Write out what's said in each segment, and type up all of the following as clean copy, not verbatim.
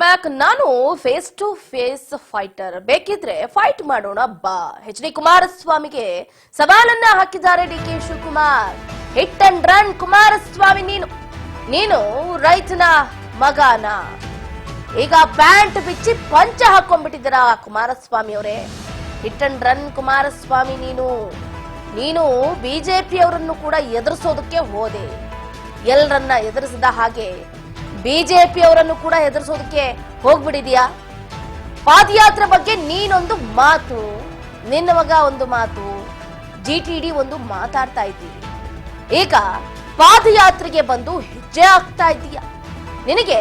Back. ನಾನು face to face fighter, ಬೇಕಿದ್ರೆ fight ಮಾಡೋಣ ಬಾ. ಎಚ್ ಡಿ ಕುಮಾರಸ್ವಾಮಿಗೆ ಸವಾಲನ್ನ ಹಾಕಿದ್ದಾರೆ D K Shivakumar. Hit and run Kumaraswamy, ನೀನು ರೈತನ ಮಗನ. ಈಗ ಪ್ಯಾಂಟ್ ಬಿಚ್ಚಿ ಪಂಚ ಹಾಕೊಂಡ್ಬಿಟ್ಟಿದ್ದೀರ ಕುಮಾರಸ್ವಾಮಿ ಅವರೇ. ಹಿಟ್ ಅಂಡ್ ರನ್ ಕುಮಾರಸ್ವಾಮಿ, ನೀನು ಬಿಜೆಪಿ ಅವರನ್ನು ಕೂಡ ಎದುರಿಸೋದಕ್ಕೆ ಹೋದೆ. ಎಲ್ಲರನ್ನ ಎದುರಿಸಿದ ಹಾಗೆ ಬಿಜೆಪಿ ಅವರನ್ನು ಕೂಡ ಎದುರಿಸೋದಕ್ಕೆ ಹೋಗ್ಬಿಡಿದ್ಯಾ. ಪಾದಯಾತ್ರೆ ಬಗ್ಗೆ ನೀನೊಂದು ಮಾತು, ನಿನ್ನ ಮಗ ಒಂದು ಮಾತು, GTD ಒಂದು ಮಾತಾಡ್ತಾ ಇದ್ದೀವಿ. ಈಗ ಪಾದಯಾತ್ರೆಗೆ ಬಂದು ಹೆಜ್ಜೆ ಆಗ್ತಾ ಇದೀಯ. ನಿನಗೆ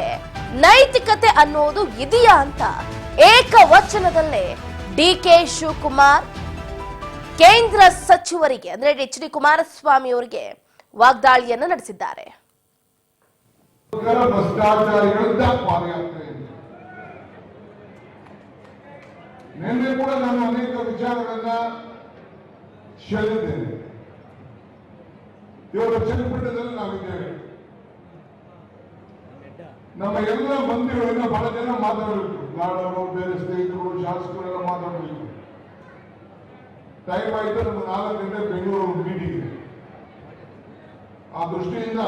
ನೈತಿಕತೆ ಅನ್ನೋದು ಇದೆಯಾ ಅಂತ ಏಕವಚನದಲ್ಲೇ DK ಶಿವಕುಮಾರ್ ಕೇಂದ್ರ ಸಚಿವರಿಗೆ ಅಂದ್ರೆ ಎಚ್ ಡಿ ಕುಮಾರಸ್ವಾಮಿ ಅವರಿಗೆ ವಾಗ್ದಾಳಿಯನ್ನು ನಡೆಸಿದ್ದಾರೆ. ಭ್ರಷ್ಟಾಚಾರಿಗಳಿಂದ ಪಾದಯಾತ್ರೆ ನಿನ್ನೆ ಕೂಡ ನಾನು ಅನೇಕ ವಿಚಾರಗಳನ್ನ ಹೇಳಿದ್ದೇನೆ. ಇವರ ಚನ್ನಪಟ್ಟಣದಲ್ಲಿ ನಾವಿದ್ದೇವೆ. ನಮ್ಮ ಎಲ್ಲ ಮಂತ್ರಿಗಳಿಂದ ಬಹಳ ಜನ ಮಾತಾಡಬೇಕು, ನಾಡವರು, ಬೇರೆ ಸ್ನೇಹಿತರು, ಶಾಸಕರೆಲ್ಲ ಮಾತಾಡಬೇಕು. ಟೈಮ್ ಆಯ್ತು, ನಮ್ಮ 4 ಗಂಟೆ ಬೆಂಗಳೂರು ಮೀಟಿಂಗ್ ಇದೆ. ಆ ದೃಷ್ಟಿಯಿಂದ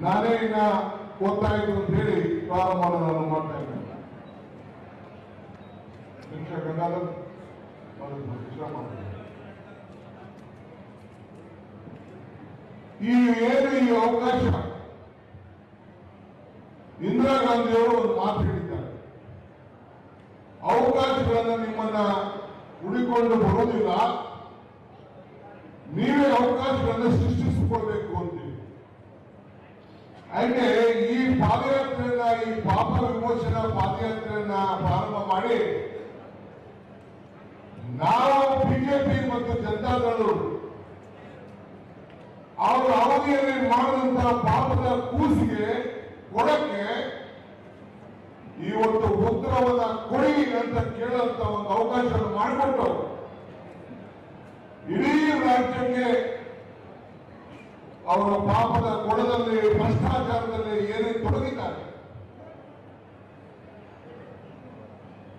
ನಾನೇ ಇನ್ನ ಗೊತ್ತಾಯಿತು ಅಂತ ಹೇಳಿ ಪ್ರಾರಂಭ ನಾನು ಮಾಡ್ತಾ ಇದ್ದೇನೆ. ಈ ಅವಕಾಶ ಇಂದಿರಾ ಗಾಂಧಿಯವರು ಒಂದು ಮಾತು ಹೇಳಿದ್ದಾರೆ, ಅವಕಾಶಗಳನ್ನು ನಿಮ್ಮನ್ನ ಹುಡುಕೊಂಡು ಬರೋದಿಲ್ಲ, ನೀವೇ ಅವಕಾಶಗಳನ್ನು ಸೃಷ್ಟಿಸಿಕೊಳ್ಬೇಕು ಅಂತೇಳಿ. ಹಾಗೆ ಈ ಪಾದಯಾತ್ರೆಯನ್ನ, ಈ ಪಾಪ ವಿಮೋಚನಾ ಪಾದಯಾತ್ರೆಯನ್ನ ಪ್ರಾರಂಭ ಮಾಡಿ ನಾವು ಬಿಜೆಪಿ ಮತ್ತು ಜನತಾದಳರು ಅವರ ಅವಧಿಯಲ್ಲಿ ಮಾಡಿದಂತಹ ಪಾಪದ ಕೂಸಿಗೆ ಕೊಡಕ್ಕೆ ಇವತ್ತು ಉತ್ತರವನ್ನ ಕೊಡಿ ಅಂತ ಕೇಳುವಂತ ಒಂದು ಅವಕಾಶವನ್ನು ಮಾಡಿಕೊಟ್ಟು ಇಡೀ ರಾಜ್ಯಕ್ಕೆ ಅವರ ಪಾಪದ ಕೊಡದಲ್ಲಿ, ಭ್ರಷ್ಟಾಚಾರದಲ್ಲಿ ಏನೇ ತೊಡಗಿದ್ದಾರೆ.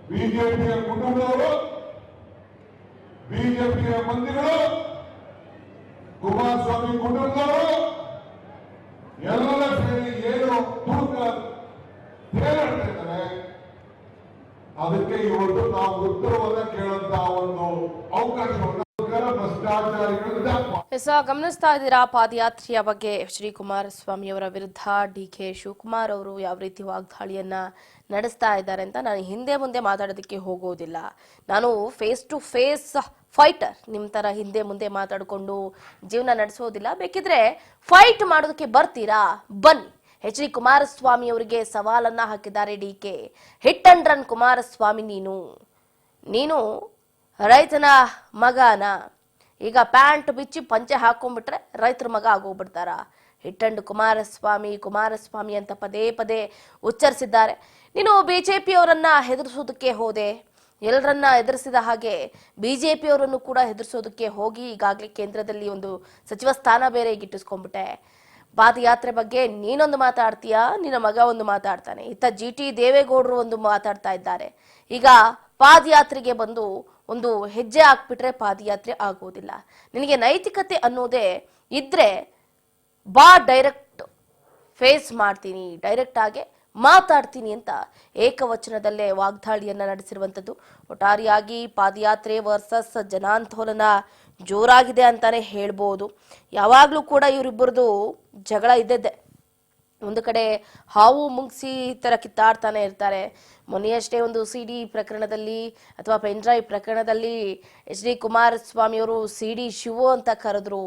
ಬಿಜೆಪಿಯ ಕುಟುಂಬದವರು, ಬಿಜೆಪಿಯ ಮಂತ್ರಿಗಳು, ಕುಮಾರಸ್ವಾಮಿ ಕುಟುಂಬದವರು ಎಲ್ಲ ಸೇರಿ ಏನು ತೂಕ ತೇಲಾಡ್ತಾ ಇದ್ದಾರೆ, ಅದಕ್ಕೆ ಇವತ್ತು ನಾವು ಉತ್ತರವನ್ನ ಕೇಳುವಂತಹ ಒಂದು ಅವಕಾಶವನ್ನು ಗಮನಿಸ್ತಾ ಇದ್ದೀರಾ. ಪಾದಯಾತ್ರೆಯ ಬಗ್ಗೆ ಎಚ್ ಡಿ ಕುಮಾರಸ್ವಾಮಿ ಅವರ ವಿರುದ್ಧ DK ಶಿವಕುಮಾರ್ ಅವರು ಯಾವ ರೀತಿ ವಾಗ್ದಾಳಿಯನ್ನ ನಡೆಸ್ತಾ ಇದ್ದಾರೆ ಅಂತ ನಾನು ಹಿಂದೆ ಮುಂದೆ ಮಾತಾಡೋದಕ್ಕೆ ಹೋಗೋದಿಲ್ಲ. ನಾನು ಫೇಸ್ ಟು ಫೇಸ್ ಫೈಟರ್, ನಿಮ್ ತರ ಹಿಂದೆ ಮುಂದೆ ಮಾತಾಡಿಕೊಂಡು ಜೀವನ ನಡೆಸೋದಿಲ್ಲ. ಬೇಕಿದ್ರೆ ಫೈಟ್ ಮಾಡೋದಕ್ಕೆ ಬರ್ತೀರಾ, ಬನ್ನಿ. ಎಚ್ ಡಿ ಕುಮಾರಸ್ವಾಮಿ ಅವರಿಗೆ ಸವಾಲನ್ನ ಹಾಕಿದ್ದಾರೆ DK. Hit and run Kumaraswamy, ನೀನು ರೈತನ ಮಗನ. ಈಗ ಪ್ಯಾಂಟ್ ಬಿಚ್ಚಿ ಪಂಚೆ ಹಾಕೊಂಡ್ಬಿಟ್ರೆ ರೈತರ ಮಗ ಆಗೋಗ್ಬಿಡ್ತಾರ. ಹಿಟ್ ಅಂಡ್ ಕುಮಾರಸ್ವಾಮಿ ಅಂತ ಪದೇ ಪದೇ ಉಚ್ಚರಿಸಿದ್ದಾರೆ. ನೀನು ಬಿಜೆಪಿ ಅವರನ್ನ ಹೆದರಿಸೋದಕ್ಕೆ ಹೋದೆ, ಎಲ್ಲರನ್ನ ಎದುರಿಸಿದ ಹಾಗೆ ಬಿಜೆಪಿ ಅವರನ್ನು ಕೂಡ ಹೆದರಿಸೋದಕ್ಕೆ ಹೋಗಿ ಈಗಾಗಲೇ ಕೇಂದ್ರದಲ್ಲಿ ಒಂದು ಸಚಿವ ಸ್ಥಾನ ಬೇರೆ ಗಿಟ್ಟಿಸ್ಕೊಂಡ್ಬಿಟ್ಟೆ. ಪಾದಯಾತ್ರೆ ಬಗ್ಗೆ ನೀನೊಂದು ಮಾತಾಡ್ತೀಯಾ, ನಿನ್ನ ಮಗ ಒಂದು ಮಾತಾಡ್ತಾನೆ, ಇತ್ತ GT ದೇವೇಗೌಡರು ಒಂದು ಮಾತಾಡ್ತಾ ಇದ್ದಾರೆ. ಈಗ ಪಾದಯಾತ್ರೆಗೆ ಬಂದು ಒಂದು ಹೆಜ್ಜೆ ಹಾಕ್ಬಿಟ್ರೆ ಪಾದಯಾತ್ರೆ ಆಗೋದಿಲ್ಲ. ನಿನಗೆ ನೈತಿಕತೆ ಅನ್ನೋದೇ ಇದ್ರೆ ಬಾ, ಡೈರೆಕ್ಟ್ ಫೇಸ್ ಮಾಡ್ತೀನಿ, ಡೈರೆಕ್ಟ್ ಆಗಿ ಮಾತಾಡ್ತೀನಿ ಅಂತ ಏಕವಚನದಲ್ಲೇ ವಾಗ್ದಾಳಿಯನ್ನ ನಡೆಸಿರುವಂತದ್ದು. ಒಟ್ಟಾರೆಯಾಗಿ ಪಾದಯಾತ್ರೆ ವರ್ಸಸ್ ಜನಾಂದೋಲನ ಜೋರಾಗಿದೆ ಅಂತಾನೆ ಹೇಳ್ಬೋದು. ಯಾವಾಗ್ಲೂ ಕೂಡ ಇವರಿಬ್ಬರದು ಜಗಳ ಇದ್ದದ್ದೇ. ಒಂದು ಕಡೆ ಹಾವು ಮುಂಗ್ಸಿ ತರ ಕಿತ್ತಾಡ್ತಾನೆ ಇರ್ತಾರೆ. ಮೊನ್ನೆಯಷ್ಟೇ ಒಂದು CD ಪ್ರಕರಣದಲ್ಲಿ ಅಥವಾ ಪೆನ್ ಡ್ರೈವ್ ಪ್ರಕರಣದಲ್ಲಿ ಎಚ್ ಡಿ ಕುಮಾರಸ್ವಾಮಿ ಅವರು CD ಶಿವು ಅಂತ ಕರೆದ್ರು,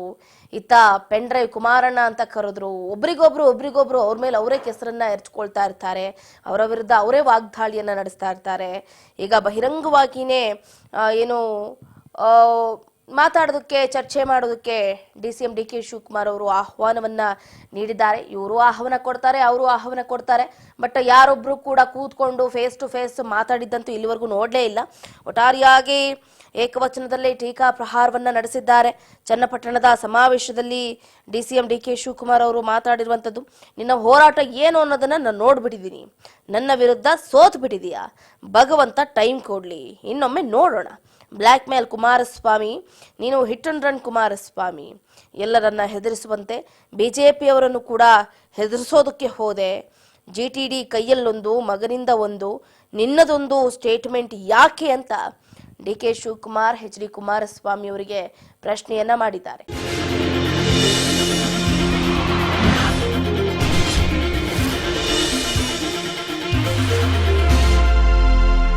ಇತ್ತ ಪೆನ್ ಡ್ರೈವ್ ಕುಮಾರಣ್ಣ ಅಂತ ಕರೆದ್ರು. ಒಬ್ರಿಗೊಬ್ರು ಅವ್ರ ಮೇಲೆ ಅವರೇ ಕೆಸರನ್ನ ಎರಚ್ಕೊಳ್ತಾ ಇರ್ತಾರೆ, ಅವರ ವಿರುದ್ಧ ಅವರೇ ವಾಗ್ದಾಳಿಯನ್ನ ನಡೆಸ್ತಾ ಇರ್ತಾರೆ. ಈಗ ಬಹಿರಂಗವಾಗಿನೇ ಏನು ಮಾತಾಡೋದಕ್ಕೆ, ಚರ್ಚೆ ಮಾಡೋದಕ್ಕೆ DCM DK ಶಿವಕುಮಾರ್ ಅವರು ಆಹ್ವಾನವನ್ನ ನೀಡಿದ್ದಾರೆ. ಇವರು ಆಹ್ವಾನ ಕೊಡ್ತಾರೆ, ಅವರು ಆಹ್ವಾನ ಕೊಡ್ತಾರೆ. ಬಟ್ ಯಾರೊಬ್ರು ಕೂಡ ಕೂತ್ಕೊಂಡು ಫೇಸ್ ಟು ಫೇಸ್ ಮಾತಾಡಿದ್ದಂತೂ ಇಲ್ಲಿವರೆಗೂ ನೋಡಲೇ ಇಲ್ಲ. ಒಟ್ಟಾರೆಯಾಗಿ ಏಕವಚನದಲ್ಲಿ ಟೀಕಾ ಪ್ರಹಾರವನ್ನ ನಡೆಸಿದ್ದಾರೆ. ಚನ್ನಪಟ್ಟಣದ ಸಮಾವೇಶದಲ್ಲಿ DCM DK ಶಿವಕುಮಾರ್ ಅವರು ಮಾತಾಡಿರುವಂಥದ್ದು, ನಿನ್ನ ಹೋರಾಟ ಏನು ಅನ್ನೋದನ್ನ ನಾನು ನೋಡ್ಬಿಟ್ಟಿದ್ದೀನಿ. ನನ್ನ ವಿರುದ್ಧ ಸೋತ್ ಬಿಟ್ಟಿದೀಯಾ, ಭಗವಂತ ಟೈಮ್ ಕೊಡ್ಲಿ, ಇನ್ನೊಮ್ಮೆ ನೋಡೋಣ. ಬ್ಲ್ಯಾಕ್ ಮೇಲ್ ಕುಮಾರಸ್ವಾಮಿ, ನೀನು ಹಿಟ್ ಅಂಡ್ ರನ್ ಕುಮಾರಸ್ವಾಮಿ, ಎಲ್ಲರನ್ನ ಹೆದರಿಸುವಂತೆ ಬಿಜೆಪಿಯವರನ್ನು ಕೂಡ ಹೆದರಿಸೋದಕ್ಕೆ ಹೋದೆ. GTD ಕೈಯಲ್ಲೊಂದು, ಮಗನಿಂದ ಒಂದು, ನಿನ್ನದೊಂದು ಸ್ಟೇಟ್ಮೆಂಟ್ ಯಾಕೆ ಅಂತ DK ಶಿವಕುಮಾರ್ HD ಕುಮಾರಸ್ವಾಮಿ ಅವರಿಗೆ ಪ್ರಶ್ನೆಯನ್ನ ಮಾಡಿದ್ದಾರೆ.